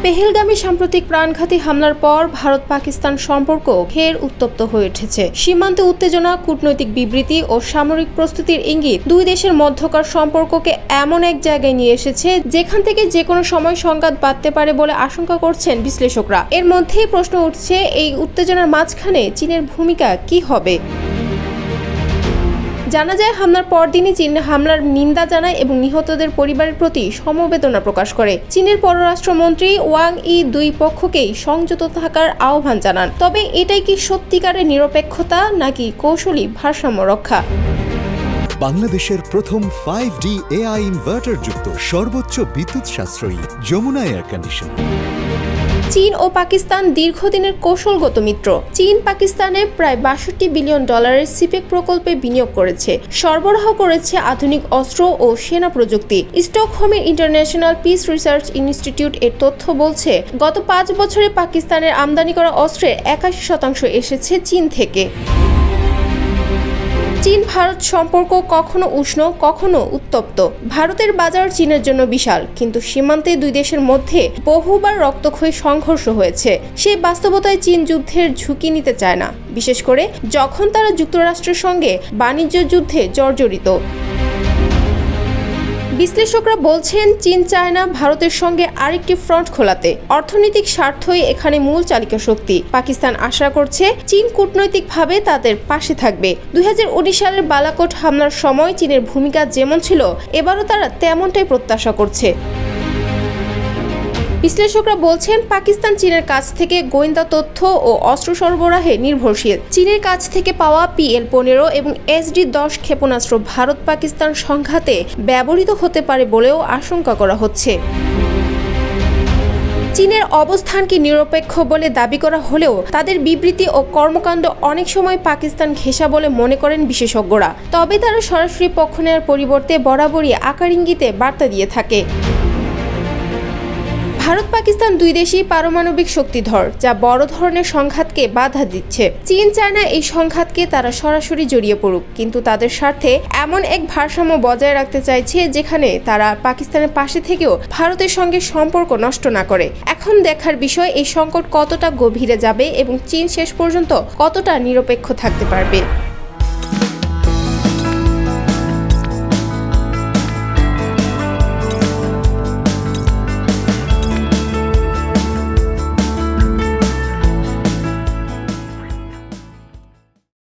পেহেলগামী সাম্প্রতিক প্রাণঘাতী হামলার পর ভারত পাকিস্তান সম্পর্ক ফের উত্তপ্ত হয়ে উঠেছে। সীমান্তে উত্তেজনা, কূটনৈতিক বিবৃতি ও সামরিক প্রস্তুতির ইঙ্গিত দুই দেশের মধ্যকার সম্পর্ককে এমন এক জায়গায় নিয়ে এসেছে যেখান থেকে যে কোনো সময় সংঘাত বাড়তে পারে বলে আশঙ্কা করছেন বিশ্লেষকরা। এর মধ্যেই প্রশ্ন উঠছে, এই উত্তেজনার মাঝখানে চীনের ভূমিকা কি হবে। জানা যায়, হামলার পরদিনই চীন হামলার নিন্দা জানায় এবং নিহতদের পরিবারের প্রতি সমবেদনা প্রকাশ করে। চীনের পররাষ্ট্রমন্ত্রী ওয়াং ই দুই পক্ষকেই সংযত থাকার আহ্বান জানান। তবে এটাই কি সত্যিকারের নিরপেক্ষতা নাকি কৌশলী ভারসাম্য রক্ষা? বাংলাদেশের প্রথম 5D AI ইনভার্টার যুক্ত সর্বোচ্চ বিদ্যুৎ সাশ্রয়ী যমুনা এয়ার কন্ডিশন। চীন ও পাকিস্তান দীর্ঘদিনের কৌশলগত মিত্র। চীন পাকিস্তানে প্রায় ৬২ বিলিয়ন ডলারের সিপেক প্রকল্পে বিনিয়োগ করেছে, সরবরাহ করেছে আধুনিক অস্ত্র ও সেনা প্রযুক্তি। স্টকহোমের ইন্টারন্যাশনাল পিস রিসার্চ ইনস্টিটিউট এর তথ্য বলছে, গত ৫ বছরে পাকিস্তানের আমদানি করা অস্ত্রের ৮১% এসেছে চীন থেকে। চীন ভারত সম্পর্ক কখনো উষ্ণ, কখনো উত্তপ্ত। ভারতের বাজার চীনের জন্য বিশাল, কিন্তু সীমান্তে দুই দেশের মধ্যে বহুবার রক্তক্ষয়ী সংঘর্ষ হয়েছে। সেই বাস্তবতায় চীন যুদ্ধের ঝুঁকি নিতে চায় না, বিশেষ করে যখন তারা যুক্তরাষ্ট্রের সঙ্গে বাণিজ্য যুদ্ধে জর্জরিত। বিশ্লেষকরা বলছেন, চীন চায় না ভারতের সঙ্গে আরেকটি ফ্রন্ট খোলাতে। অর্থনৈতিক স্বার্থই এখানে মূল চালিকা শক্তি। পাকিস্তান আশা করছে চীন কূটনৈতিকভাবে তাদের পাশে থাকবে। ২০১৯ সালের বালাকোট হামলার সময় চীনের ভূমিকা যেমন ছিল, এবারও তারা তেমনটাই প্রত্যাশা করছে। বিশ্লেষকরা বলছেন, পাকিস্তান চীনের কাছ থেকে গোয়েন্দা তথ্য ও অস্ত্র সরবরাহে নির্ভরশীল। চীনের কাছ থেকে পাওয়া PL-15 এবং SD-10 ক্ষেপণাস্ত্র ভারত পাকিস্তান সংঘাতে ব্যবহৃত হতে পারে বলেও আশঙ্কা করা হচ্ছে। চীনের অবস্থানকে নিরপেক্ষ বলে দাবি করা হলেও তাদের বিবৃতি ও কর্মকাণ্ড অনেক সময় পাকিস্তান ঘেঁষা বলে মনে করেন বিশেষজ্ঞরা। তবে তারা সরাসরি পক্ষ নেওয়ার পরিবর্তে বরাবরই আকার ইঙ্গিতে বার্তা দিয়ে থাকে। ভারত পাকিস্তান দুই দেশই পারমাণবিক শক্তিধর, যা বড় ধরনের সংঘাতকে বাধা দিচ্ছে। চীন চায় না এই সংঘাতকে তারা সরাসরি জড়িয়ে পড়ুক, কিন্তু তাদের স্বার্থে এমন এক ভারসাম্য বজায় রাখতে চাইছে যেখানে তারা পাকিস্তানের পাশে থেকেও ভারতের সঙ্গে সম্পর্ক নষ্ট না করে। এখন দেখার বিষয়, এই সংকট কতটা গভীরে যাবে এবং চীন শেষ পর্যন্ত কতটা নিরপেক্ষ থাকতে পারবে।